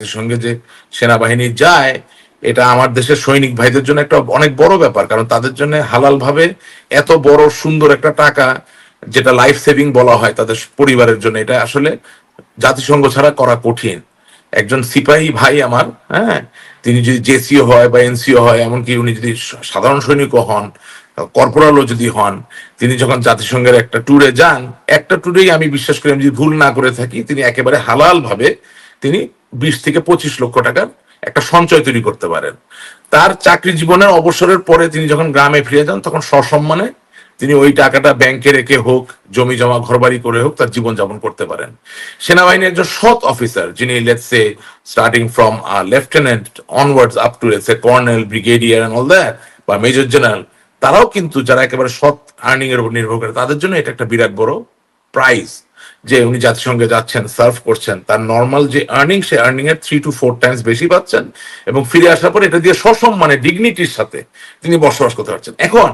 সঙ্গে যে সেনাবাহিনী যায়, এটা আমার দেশের সৈনিক ভাইদের জন্য একটা অনেক বড় ব্যাপার, কারণ তাদের জন্য হালাল ভাবে এত বড় সুন্দর একটা টাকা, যেটা লাইফ সেভিং বলা হয় তাদের পরিবারের জন্য, এটা আসলে জাতিসংঘ ছাড়া করা কঠিন। একজন সিপাহী ভাই আমার, হ্যাঁ, তিনি যদি জেসিও হয় বা এনসিও হয়, এমনকি উনি যদি সাধারণ সৈনিকও হন, কর্পোরালও যদি হন, তিনি যখন জাতিসংঘের একটা ট্যুরে যান, একটা ট্যুরেই আমি বিশ্বাস করি, আমি যদি ভুল না করে থাকি, তিনি একেবারে হালাল ভাবে তিনি 20 থেকে 25 লক্ষ টাকার একটা সঞ্চয় তৈরি করতে পারেন। তার চাকরি জীবনের অবসরের পরে তিনি যখন গ্রামে ফিরে যান, তখন সসম্মানে তিনি ওই টাকাটা ব্যাংকে রেখে হোক, জমি জমা ঘরবাড়ি করে হোক, তার জীবন যাপন করতে পারেন। সেনাবাহিনীর একজন সৎ অফিসার, যিনি let's say starting from lieutenant onwards up to let's say colonel, brigadier and all that, বা মেজর জেনারেল, তারাও কিন্তু যারা একেবারে সৎ আর্নিং এর উপর নির্ভর করে, তাদের জন্য এটা একটা বিরাট বড় প্রাইজ যে উনি জাতিসংঘে যাচ্ছেন, সার্ভ করছেন, তার নর্মাল যে আর্নিং, সে আর্নিং এর 3 to 4 টাইমস বেশি পাচ্ছেন, এবং ফিরে আসার পর এটা দিয়ে সসম্মানে ডিগনিটির সাথে তিনি বসবাস করতে পারছেন। এখন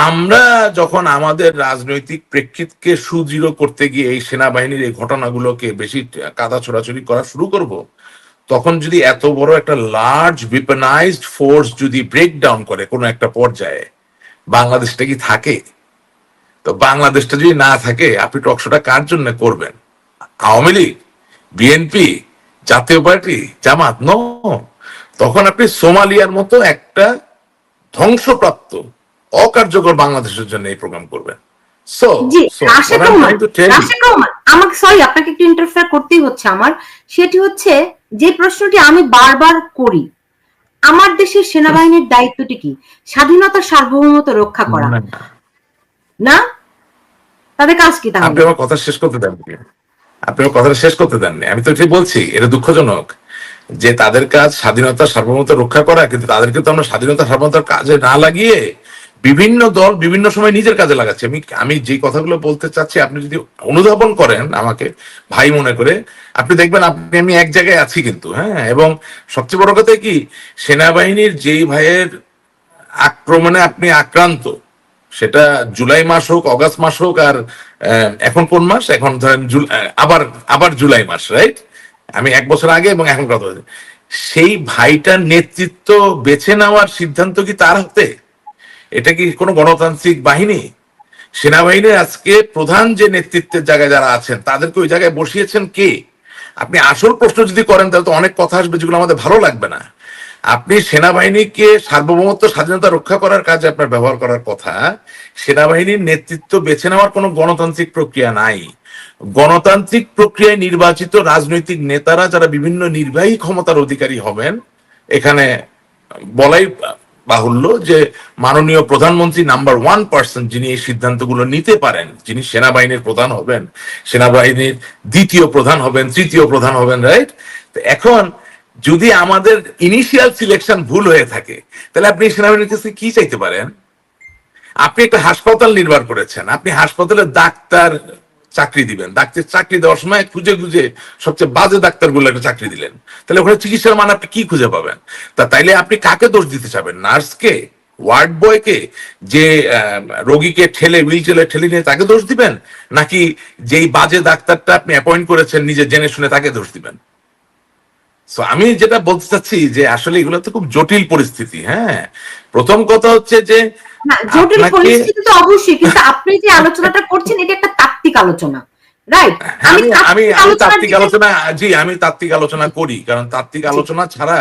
আমরা যখন আমাদের রাজনৈতিক প্রেক্ষিতকে সুদৃঢ় করতে গিয়ে এই সেনাবাহিনীর এই ঘটনাগুলোকে বেশি কাদা ছোড়াছড়ি করা শুরু করব, তখন যদি এত বড় একটা লার্জ ওয়েপনাইজড ফোর্স যদি ব্রেকডাউন করে কোনো একটা পর্যায়ে, বাংলাদেশটা কি থাকে? তো বাংলাদেশটা যদি না থাকে, আপনি টকশোটা কার জন্য করবেন? আওয়ামী লীগ, বিএনপি, জাতীয় পার্টি, জামাত? নো। তখন আপনি সোমালিয়ার মতো একটা ধ্বংসপ্রাপ্ত অকার্যকর বাংলাদেশের জন্য এই প্রোগ্রাম করবেন। সো আমাকে সরি, আপনাকে একটু ইন্টারফেয়ার করতেই হচ্ছে আমার। সেটি হচ্ছে যে প্রশ্নটি আমি বারবার করি, আমার দেশের সেনাবাহিনীর দায়িত্বটি কি? স্বাধীনতা সার্বভৌমত্ব রক্ষা করা না? তাদের কাজ কি? আপনি আমার কথা শেষ করতে দেন, আপনি আমার কথাটা শেষ করতে দেননি। আমি তো এটাই বলছি, এটা দুঃখজনক যে তাদের কাজ স্বাধীনতা সার্বভৌমত্ব রক্ষা করা, কিন্তু তাদেরকে তো আমরা স্বাধীনতা সার্বভৌমত্বের কাজে না লাগিয়ে বিভিন্ন দল বিভিন্ন সময় নিজের কাজে লাগাচ্ছে। আমি যে কথাগুলো বলতে চাচ্ছি, আপনি যদি অনুধাবন করেন আমাকে ভাই মনে করে, আপনি দেখবেন আপনি আমি এক জায়গায় আছি কিন্তু, হ্যাঁ। এবং সবচেয়ে বড় কথা কি, সেনাবাহিনীর যেই ভাইয়ের আক্রমণে আপনি আক্রান্ত, সেটা জুলাই মাস হোক, অগাস্ট মাস হোক, আর এখন কোন মাস, এখন ধরেন আবার আবার জুলাই মাস, রাইট? আমি 1 বছর আগে এবং এখন কথা বলছি, সেই ভাইটার নেতৃত্ব বেছে নেওয়ার সিদ্ধান্ত কি তার হাতে? এটা কি কোনো গণতান্ত্রিক বাহিনী? সেনাবাহিনীর আজকে প্রধান যে নেতৃত্বের জায়গায় যারা আছেন, তাদেরকে ওই জায়গায় বসিয়েছেন কে? আপনি আসল প্রশ্ন যদি করেন, তাহলে তো অনেক কথা আসবে যেগুলো আমাদের ভালো লাগবে না। আপনি সেনাবাহিনীকে সার্বভৌমত্ব স্বাধীনতা রক্ষা করার কাজে আপনার ব্যবহার করার কথা। সেনাবাহিনীর নেতৃত্ব বেছে নেওয়ার কোনো গণতান্ত্রিক প্রক্রিয়া নাই। গণতান্ত্রিক প্রক্রিয়ায় নির্বাচিত রাজনৈতিক নেতারা যারা বিভিন্ন নির্বাহী ক্ষমতার অধিকারী হবেন, এখানে বলাই বাহুল্য যে মাননীয় প্রধানমন্ত্রী নাম্বার 1 পার্সন যিনি এই সিদ্ধান্তগুলো নিতে পারেন, যিনি সেনাবাহিনীর প্রধান হবেন, সেনাবাহিনীর দ্বিতীয় প্রধান হবেন, তৃতীয় প্রধান হবেন, রাইট? এখন যদি আমাদের ইনিশিয়াল সিলেকশন ভুল হয়ে থাকে, তাহলে আপনি সেনাবাহিনীর কাছে কি চাইতে পারেন? আপনি একটা হাসপাতাল নির্মাণ করেছেন, আপনি হাসপাতালে ডাক্তার চাকরি দিবেন, ডাক্তার চাকরি দেওয়ার সময় খুঁজে খুঁজে সবচেয়ে বাজে ডাক্তারগুলো একটা চাকরি দিলেন, তাহলে ওখানে চিকিৎসার মান আপনি কি খুঁজে পাবেন? তাইলে আপনি কাকে দোষ দিতে চাবেন? নার্সকে, ওয়ার্ড বয়কে, যে রোগীকে ঠেলে হুইল চেয়ারে ঠেলে নিয়ে তাকে দোষ দিবেন, নাকি যেই বাজে ডাক্তারটা আপনি অ্যাপয়েন্ট করেছেন নিজে জেনে শুনে তাকে দোষ দিবেন? আমি যেটা বলতে চাচ্ছি যে আসলে এগুলো তো খুব জটিল পরিস্থিতি। হ্যাঁ, প্রথম কথা হচ্ছে যে জটিল পরিস্থিতি তো অবশ্যই, কিন্তু আপনি যে আলোচনাটা করছেন এটা একটা তাত্ত্বিক আলোচনা, রাইট? আমি তাত্ত্বিক আলোচনা, জি, আমি তাত্ত্বিক আলোচনা করি, কারণ তাত্ত্বিক আলোচনা ছাড়া,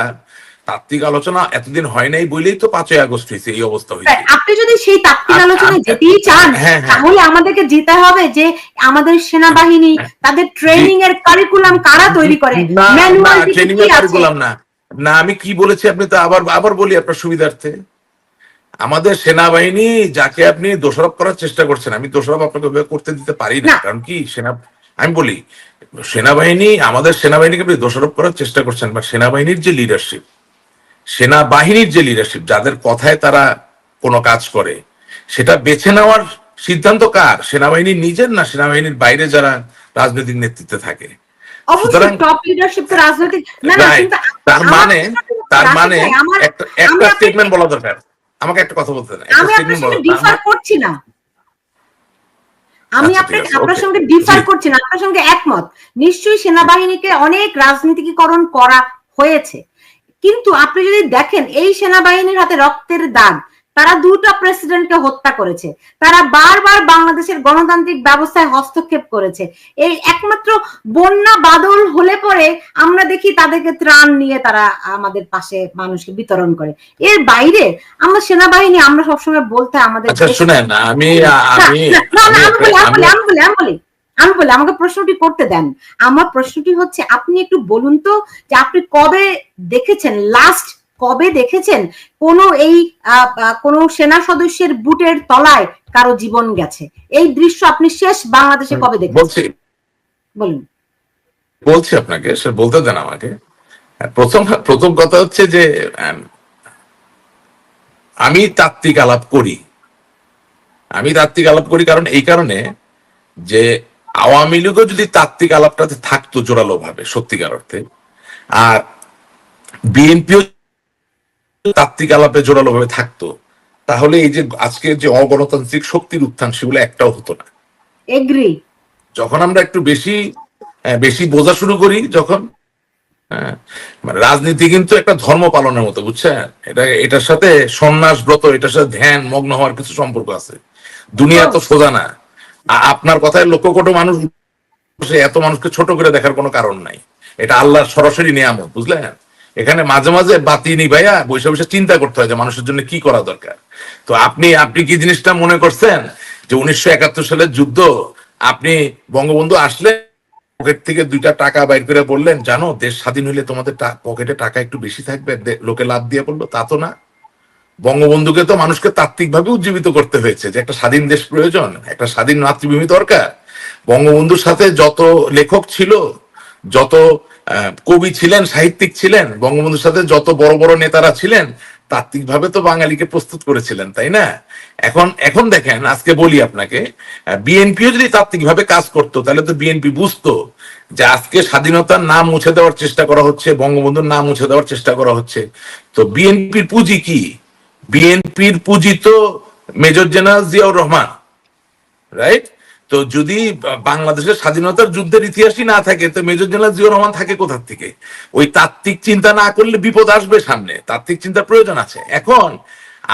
তাত্ত্বিক আলোচনা এতদিন হয় নাই বলেই তো 5ই আগস্ট হয়েছে, এই অবস্থা হয়েছে। আপনি যদি সেই তাত্ত্বিক আলোচনায় যেতেই চান, তাহলে আমাদেরকে যেতে হবে যে আমাদের সেনাবাহিনী তাদের ট্রেনিং এর কারিকুলাম কারা তৈরি করে, ম্যানুয়াল ট্রেনিং এর কারিকুলাম না। না, আমি কি বলেছি আপনি তো আবার বলি আপনার সুবিধার্থে। আমাদের সেনাবাহিনী যাকে আপনি দোষারোপ করার চেষ্টা করছেন, আমি দোষারোপ আপনাকে করতে দিতে পারি না, কারণ কি আমি বলি সেনাবাহিনী, আমাদের সেনাবাহিনীকে আপনি দোষারোপ করার চেষ্টা করছেন, বা সেনাবাহিনীর যে লিডারশিপ, যাদের কথায় তারা কোনো কাজ করে, সেটা বেছে নেওয়ার সিদ্ধান্ত কার? সেনাবাহিনীর নিজের, না সেনাবাহিনীর বাইরে যারা রাজনৈতিক নেতৃত্বে থাকে? অবশ্যই টপ লিডারশিপ তো রাজনৈতিক না। তার মানে একটা স্টেটমেন্ট বলা দরকার। আমাকে একটা কথা বলতে দেন, একটা স্টেটমেন্ট বলা। ডিফার করছি না, আমি আচ্ছা ঠিক আছে, আপনার ওকে। সঙ্গে জি ডিফার করছি না, আপনার সঙ্গে একমত। নিশ্চয়ই সেনাবাহিনীকে অনেক রাজনীতিকরণ করা হয়েছে, কিন্তু আপনি যদি দেখেন এই সেনাবাহিনীর হাতে রক্তের দাগ, তারা দুটো প্রেসিডেন্টকে হত্যা করেছে, তারা বারবার বাংলাদেশের গণতান্ত্রিক ব্যবস্থায় হস্তক্ষেপ করেছে। এই একমাত্র বন্যা বাদল হলে পরে আমরা দেখি তাদেরকে ত্রাণ নিয়ে তারা আমাদের পাশে মানুষকে বিতরণ করে। এর বাইরে আমরা সেনাবাহিনী, আমরা সবসময় বলতে আমাদের আচ্ছা দেশ, শুনেন, আমি আমি আমি আমি আমি বলি আমাকে প্রশ্নটি করতে দেন। আমার প্রশ্নটি হচ্ছে, আপনি একটু বলুন তো যে আপনি কবে দেখেছেন, লাস্ট কবে দেখেছেন কোন এই কোন সেনা সদস্যের বুটের তলায় কারো জীবন গেছে? এই দৃশ্য আপনি শেষ বাংলাদেশে কবে দেখেছেন? বলছি বলুন। বলছি আপনাকে, সে বলতে দেন আমাকে। প্রথম প্রথম কথা হচ্ছে যে আমি তাত্ত্বিক আলাপ করি। আমি তাত্ত্বিক আলাপ করি কারণ এই কারণে যে আওয়ামী লীগও যদি তাত্ত্বিক আলাপটাতে থাকতো জোরালো ভাবে সত্যিকার অর্থে, আর বিএনপিও তাত্ত্বিক আলাপে জোরালো ভাবে থাকতো, তাহলে এই যে আজকে যে অগণতান্ত্রিক শক্তির উত্থান সেগুলো একটাও হতো না। এগ্রি। যখন আমরা একটু বেশি বেশি বোঝা শুরু করি, যখন মানে রাজনীতি কিন্তু একটা ধর্ম পালনের মতো, বুঝছেন? এটার সাথে সন্ন্যাস ব্রত, এটার সাথে ধ্যান মগ্ন হওয়ার কিছু সম্পর্ক আছে। দুনিয়া তো সোজা না। আপনার কথায় লক্ষ কোটি মানুষ, এত মানুষকে ছোট করে দেখার কোনো কারণ নাই। এটা আল্লাহর সরাসরি নিয়ামত, বুঝলেন? এখানে মাঝে মাঝে বাতি নিভাইয়া বসে বসে চিন্তা করতে হয় যে মানুষের জন্য কি করা দরকার। তো আপনি কি জিনিসটা মনে করছেন যে 1971 সালের যুদ্ধ, আপনি বঙ্গবন্ধু আসলে পকেট থেকে 2টা টাকা বাইর করে বললেন, জানো দেশ স্বাধীন হইলে তোমাদের পকেটে টাকা একটু বেশি থাকবে, লোকে লাভ দিয়ে বললো? তা তো না। বঙ্গবন্ধুকে তো মানুষকে তাত্ত্বিকভাবে উজ্জীবিত করতে হয়েছে যে একটা স্বাধীন দেশ প্রয়োজন, একটা স্বাধীন মাতৃভূমি দরকার। বঙ্গবন্ধুর সাথে যত লেখক ছিল, যত কবি ছিলেন, সাহিত্যিক ছিলেন, বঙ্গবন্ধুর সাথে যত বড় বড় নেতারা ছিলেন, তাত্ত্বিকভাবে তো বাঙালিকে প্রস্তুত করেছিলেন, তাই না? এখন দেখেন, আজকে বলি আপনাকে, বিএনপিও যদি তাত্ত্বিকভাবে কাজ করতো তাহলে তো বিএনপি বুঝতো যে আজকে স্বাধীনতার নাম মুছে দেওয়ার চেষ্টা করা হচ্ছে, বঙ্গবন্ধুর নাম মুছে দেওয়ার চেষ্টা করা হচ্ছে। তো বিএনপির পুঁজি কি? বিএনপির পুঁজি তো major general Ziaur Rahman, right? তো যদি বাংলাদেশের স্বাধীনতার যুদ্ধের ইতিহাসই না থাকে, তো মেজর জেনারেল জিয়াউর রহমান থাকে কোথা থেকে? ওই তাত্ত্বিক চিন্তা না করলে বিপদ আসবে সামনে, তাত্ত্বিক চিন্তার প্রয়োজন আছে। এখন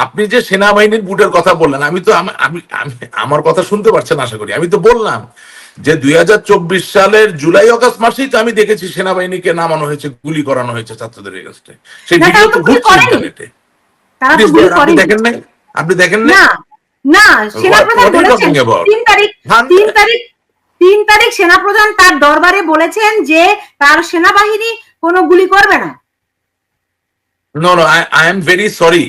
আপনি যে সেনাবাহিনীর বুটের কথা বললেন, আমি তো আমার কথা শুনতে পারছেন আশা করি। আমি তো বললাম যে 2024 সালের জুলাই আগস্ট মাসেই তো আমি দেখেছি সেনাবাহিনীকে নামানো হয়েছে, গুলি করানো হয়েছে ছাত্রদের এগেইনস্টে। সেই ভিডিও তো ঘুরছে ইন্টারনেটে। আপনি দেখেন নাই? আপনি দেখেন নাই? না না, সেনাপ্রধান বলেছেন 3 তারিখ সেনাপ্রধান তার দরবারে বলেছেন যে তার সেনাবাহিনী কোনো গুলি করবে না। No no, I am very sorry.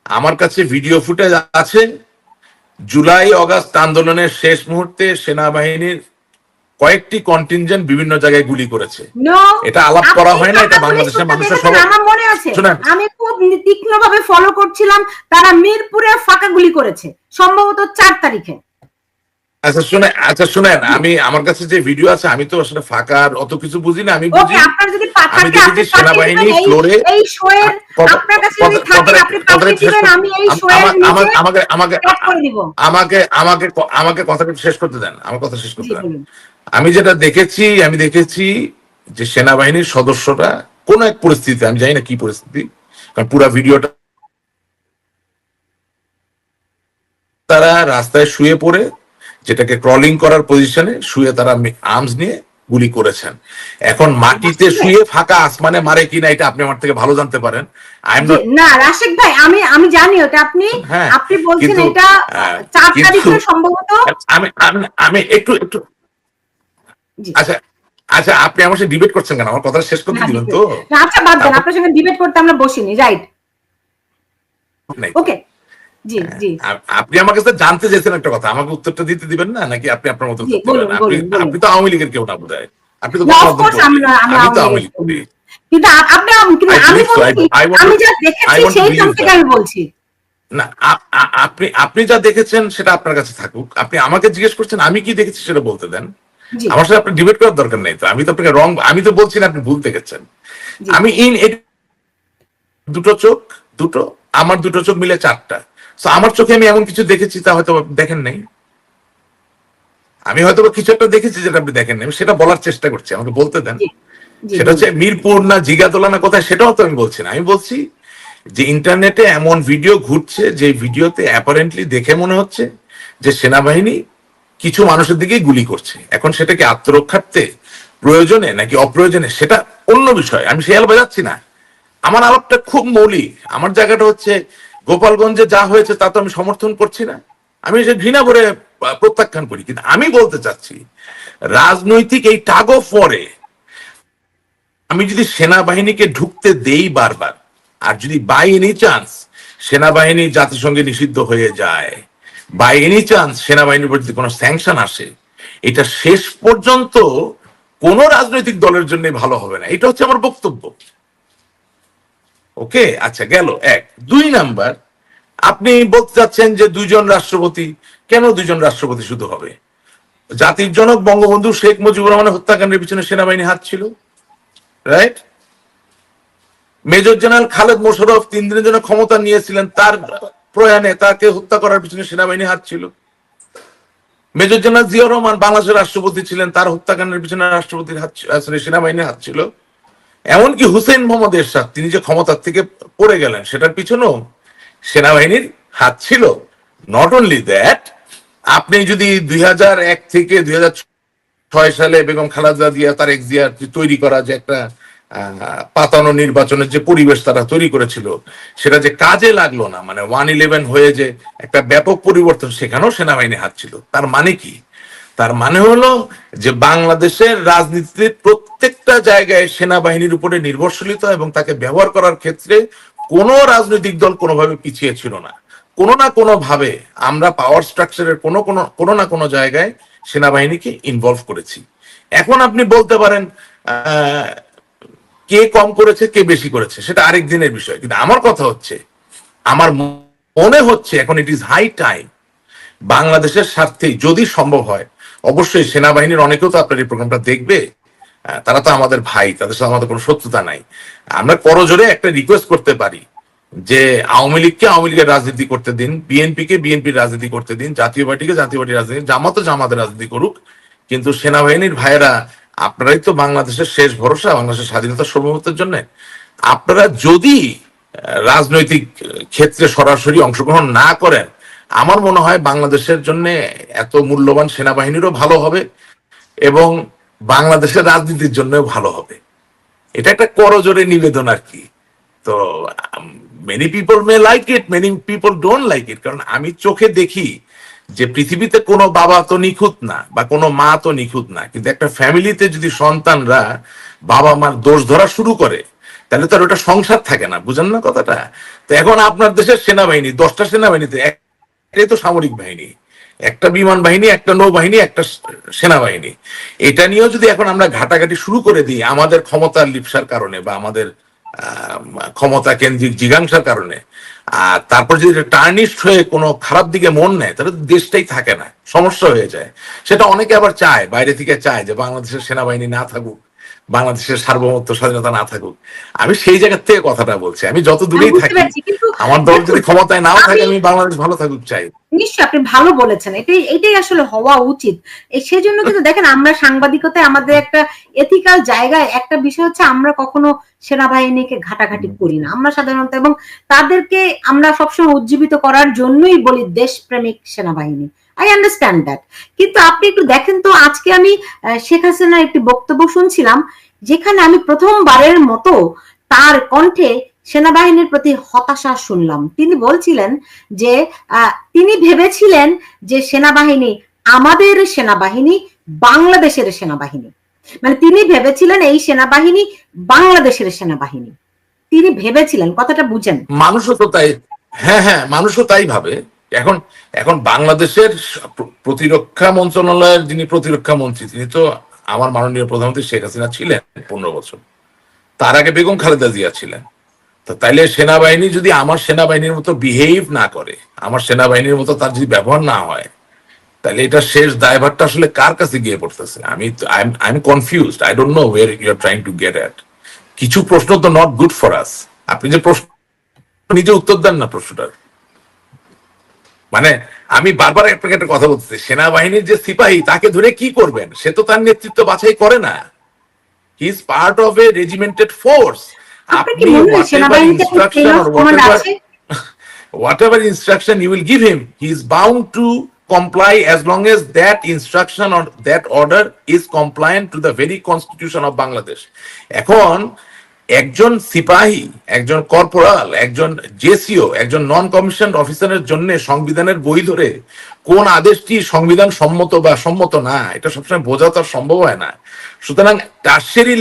আমার কাছে ভিডিও ফুটেজ আছে। জুলাই আগস্ট আন্দোলনের শেষ মুহূর্তে সেনাবাহিনীর কয়েকটি কন্টিনজেন্ট বিভিন্ন জায়গায় গুলি করেছে। এটা আলাপ করা হয় না, এটা বাংলাদেশের মানুষের সবাই। আমার মনে আছে, আমি খুব তীক্ষ্ণভাবে ফলো করছিলাম, তারা মিরপুরে ফাঁকা গুলি করেছে সম্ভবত 4 তারিখে। আচ্ছা শুনেন, আমার কাছে যে ভিডিও আছে, আমি তো আসলে ফাঁকার অত কিছু বুঝি না। আমি বুঝি, আমি দেখেছি সেনাবাহিনী ফ্লোরে। এই শোয়ের আপনার কাছে যদি থাকে আপনি পাঠিয়ে দিবেন, আমি এই শোয়ের নিচে ট্যাগ করে দিব। আমাকে কথাটা শেষ করতে দেন, আমার কথা শেষ করতে দেন। আমি যেটা দেখেছি, আমি দেখেছি যে সেনাবাহিনীর সদস্যরা কোন এক পরিস্থিতি, আমি জানি না কি পরিস্থিতি, কারণ পুরো ভিডিওটা, তারা রাস্তায় শুয়ে পড়ে, যেটাকে ক্রলিং করার পজিশনে শুয়ে, তারা আর্মস নিয়ে গুলি করেছেন। এখন মাটিতে শুয়ে ফাঁকা আসমানে মারে কিনা এটা আপনি আমার থেকে ভালো জানতে পারেন। না রাশেক ভাই, আমি জানি ওটা আপনি বলছেন এটা 4 তারিখে সম্ভবত। আমি একটু আচ্ছা আচ্ছা, আপনি আমার সাথে ডিবেট করছেন কেন? আমার কথা শেষ করতে দিবেন তো? আচ্ছা বাদ দেন, আপনার সঙ্গে ডিবেট করতে আমরা বসিনি, রাইট? ওকে, জি জি। আপনি আমার কাছে জানতে চেয়েছেন একটা কথা, আমাকে উত্তরটা দিতে দিবেন না, নাকি আপনি আপনার মতো উত্তর দিবেন? আপনি তো আওয়ামী লীগের কেউ না বোধহয়। আপনি তো আমি তো আওয়ামী লীগ করি। কিন্তু আমি যা দেখেছি সেই থেকে আমি বলছি না। আপনি যা দেখেছেন সেটা আপনার কাছে থাকুক। আপনি আমাকে জিজ্ঞেস করছেন আমি কি দেখেছি সেটা বলতে দেন। আমার সাথে আপনি ডিবেট করার দরকার নেই তো। আমি তো আপনাকে আমি তো বলছি না আপনি ভুল দেখেছেন। আমি দুটো চোখ, আমার দুটো চোখ মিলে 4টা। আমার চোখে আমি এমন কিছু দেখেছি তা হয়তো দেখেন নাই। আমি হয়তো কিছু একটা দেখেছি যেটা আপনি দেখেন, আমি সেটা বলার চেষ্টা করছি, আমাকে বলতে দেন। জি জি সেটা হচ্ছে মিরপুর না জিগাতলা না কোথায়, সেটাও তো আমি বলছি না। আমি বলছি যে ইন্টারনেটে এমন ভিডিও ঘুরছে যে ভিডিওতে অ্যাপারেন্টলি দেখে মনে হচ্ছে যে সেনাবাহিনী কিছু মানুষের দিকেই গুলি করছে। এখন সেটা কি আত্মরক্ষার্থে প্রয়োজনে নাকি অপ্রয়োজনে সেটা অন্য বিষয়, আমি সে আলাপ যাচ্ছি না। আমার আলাপটা খুব মৌলিক। আমার জায়গাটা হচ্ছে গোপালগঞ্জে যা হয়েছে তা তো আমি সমর্থন করছি না, আমি সে ঘৃণা করে প্রত্যাখ্যান করি। কিন্তু আমি বলতে চাচ্ছি রাজনৈতিক এই টাগ অফ ওয়ারে আমি যদি সেনাবাহিনীকে ঢুকতে দেই বারবার, আর যদি বাই এনি চান্স সেনাবাহিনী জাতিসংঘে নিষিদ্ধ হয়ে যায়, বাই এনি চান্স সেনাবাহিনীর প্রতি কোনো স্যাংশন আসে, এটা শেষ পর্যন্ত কোন রাজনৈতিক দলের জন্য ভালো হবে না। এটা হচ্ছে আমার বক্তব্য। ওকে, আচ্ছা গেল এক। 2 নাম্বার, আপনি বলতে চাচ্ছেন যে 2জন রাষ্ট্রপতি। কেন 2জন রাষ্ট্রপতি শুধু হবে? জাতির জনক বঙ্গবন্ধু শেখ মুজিবুর রহমানের হত্যাকাণ্ডের পিছনে সেনাবাহিনী হাত ছিল, right? Major general Khaled Mosharraf 3 দিনের জন্য ক্ষমতা নিয়েছিলেন, তার প্রয়াণে তাকে হত্যা করার পিছনে সেনাবাহিনী হাত ছিল। মেজর জেনারেল জিয়াউর রহমান বাংলাদেশের রাষ্ট্রপতি ছিলেন, তার হত্যাকাণ্ডের পিছনে রাষ্ট্রপতির হাত, সেনাবাহিনীর হাত ছিল। এমনকি হুসেইন মোহাম্মদ এরশাদ তিনি যে ক্ষমতার থেকে পড়ে গেলেন সেটার পিছনেও সেনাবাহিনীর হাত ছিল। নট অনলি দ্যাট, আপনি যদি 2001 থেকে 2006 সালে বেগম খালেদা জিয়া তার এক্সিয়ার তৈরি করা যে একটা পাতানো নির্বাচনের যে পরিবেশ তারা তৈরি করেছিল সেটা যে কাজে লাগলো না, মানে 1/11 হয়ে যে একটা ব্যাপক পরিবর্তন, সেখানেও সেনাবাহিনী হাত ছিল। তার মানে কি? তার মানে হলো যে বাংলাদেশের রাজনীতিতে প্রত্যেকটা জায়গায় সেনাবাহিনীর উপরে নির্ভরশীলতা এবং তাকে ব্যবহার করার ক্ষেত্রে কোন রাজনৈতিক দল কোনোভাবে পিছিয়ে ছিল না। কোনো না কোনো ভাবে আমরা পাওয়ার স্ট্রাকচারের কোনো না কোনো জায়গায় সেনাবাহিনীকে ইনভলভ করেছি। এখন আপনি বলতে পারেন কে কম করেছে কে বেশি করেছে, সেটা আরেক দিনের বিষয়। কিন্তু আমার কথা হচ্ছে, আমার মনে হচ্ছে এখন ইট ইজ হাই টাইম বাংলাদেশের স্বার্থে যদি সম্ভব হয়, অবশ্যই সেনাবাহিনীর অনেকেও তো আপনার এই প্রোগ্রামটা দেখবে, তারা তো আমাদের ভাই, তাদের সাথে আমাদের কোনো শত্রুতা নাই। আমরা করজোরে একটা রিকোয়েস্ট করতে পারি যে আওয়ামী লীগকে আওয়ামী লীগের রাজনীতি করতে দিন, বিএনপিকে বিএনপির রাজনীতি করতে দিন, জাতীয় পার্টিকে জাতীয় পার্টির রাজনীতি, জামাতের রাজনীতি করুক, কিন্তু সেনাবাহিনীর ভাইয়েরা আপনারাই তো বাংলাদেশের শেষ ভরসা, বাংলাদেশের স্বাধীনতার সার্বভৌমত্বের জন্য। আপনারা যদি রাজনৈতিক ক্ষেত্রে সরাসরি অংশগ্রহণ না করেন, আমার মনে হয় বাংলাদেশের জন্য এত মূল্যবান সেনাবাহিনীরও ভালো হবে এবং বাংলাদেশের রাজনীতির জন্যও ভালো হবে। এটা একটা করজোরে নিবেদন আর কি। তো many people May like it, many people don't like it. কারণ আমি চোখে দেখি যে পৃথিবীতে কোনো বাবা তো নিখুঁত না বা কোনো মা তো নিখুঁত না, কিন্তু একটা ফ্যামিলিতে যদি সন্তানরা বাবা মার দোষ ধরা শুরু করে তাহলে তার ওটা সংসার থাকে না, বুঝেন না কথাটা? তো এখন আপনার দেশের সেনাবাহিনী 10টা সেনাবাহিনীতে একটাই তো সামরিক বাহিনী, একটা বিমান বাহিনী, একটা নৌবাহিনী, একটা সেনাবাহিনী। এটা নিয়েও যদি এখন আমরা ঘাটাঘাটি শুরু করে দিই আমাদের ক্ষমতার লিপ্সার কারণে বা আমাদের ক্ষমতা কেন্দ্রিক জিজ্ঞাসার কারণে, আর তারপর যদি টার্নিস্ট হয়ে কোনো খারাপ দিকে মন নেয় তাহলে দেশটাই থাকে না, সমস্যা হয়ে যায়। সেটা অনেকে আবার চায়, বাইরে থেকে চায় যে বাংলাদেশের সেনাবাহিনী না থাকুক, বাংলাদেশের সার্বভৌমত্ব স্বাধীনতা না থাকুক। আমি সেই জায়গার থেকে কথাটা বলছি। আমি যত দূরেই থাকি, আমার দল যদি ক্ষমতায় নাও থাকে, আমি বাংলাদেশ ভালো থাকুক চাই। নিশ্চয়ই আপনি ভালো বলেছেন, এটাই আসলে হওয়া উচিত। সেজন্য কিন্তু দেখেন আমরা সাংবাদিকতায় আমাদের একটা এথিক্যাল জায়গায় একটা বিষয় হচ্ছে আমরা কখনো সেনাবাহিনীকে ঘাটাঘাটি করি না। আমরা সাধারণত এবং তাদেরকে আমরা সবসময় উজ্জীবিত করার জন্যই বলি দেশপ্রেমিক সেনাবাহিনী। I understand that. কিন্তু আপনি একটু দেখেন তো, আজকে আমি শেখ হাসিনার একটি বক্তব্য শুনছিলাম যেখানে আমি প্রথমবারের মতো তার কণ্ঠে সেনাবাহিনীর প্রতি হতাশা শুনলাম। তিনি বলছিলেন যে তিনি ভেবেছিলেন যে সেনাবাহিনী আমাদের সেনাবাহিনী বাংলাদেশের সেনাবাহিনী, মানে তিনি ভেবেছিলেন এই সেনাবাহিনী বাংলাদেশের সেনাবাহিনী, তিনি ভেবেছিলেন। কথাটা বুঝেন? মানুষও তো তাই, হ্যাঁ, মানুষও তাই ভাবে। এখন এখন বাংলাদেশের প্রতিরক্ষা মন্ত্রণালয়ের যিনি প্রতিরক্ষা মন্ত্রী তিনি তো আমার মাননীয় প্রধানমন্ত্রী শেখ হাসিনা ছিলেন 15 বছর, তার আগে বেগম খালেদা জিয়া ছিলেন। তো তাইলে সেনাবাহিনী যদি আমার সেনাবাহিনীর মতো বিহেভ না করে, আমার সেনাবাহিনীর মতো তার যদি ব্যবহার না হয়, তাহলে এটা শেষ দায়ভারটা আসলে কার কাছে গিয়ে পড়তেছে? I am confused, I don't know where you are trying to get at. কিছু প্রশ্ন তো নট গুড ফর আস। আপনি যে প্রশ্ন নিজে উত্তর দেন না প্রশ্নটার, মানে আমি বারবার আপনাকে একটা কথা বলতেছি, সেনাবাহিনীর যে সিপাহী তাকে ধরে কি করবেন? সে তো তার নেতৃত্ব বাছাই করে না। He is part of A regimented force. আপনার কি আপনি মনে হয় হোয়াট এভার সেনাবাহিনীতে একটা chain instruction of or command আছে? whatever instruction you will give him, he is bound to comply as long as that instruction or that order is compliant to the very constitution of Bangladesh. এখন একজন সিপাহী, একজন corporal, একজন JCO, একজন নন commission অফিসারের জন্য সংবিধানের বই ধরে কোন আদেশটি সংবিধান সম্মত বা সম্মত না, এটা সবসময় বোঝা তো আর সম্ভব হয় না। সুতরাং টার্সিয়ারি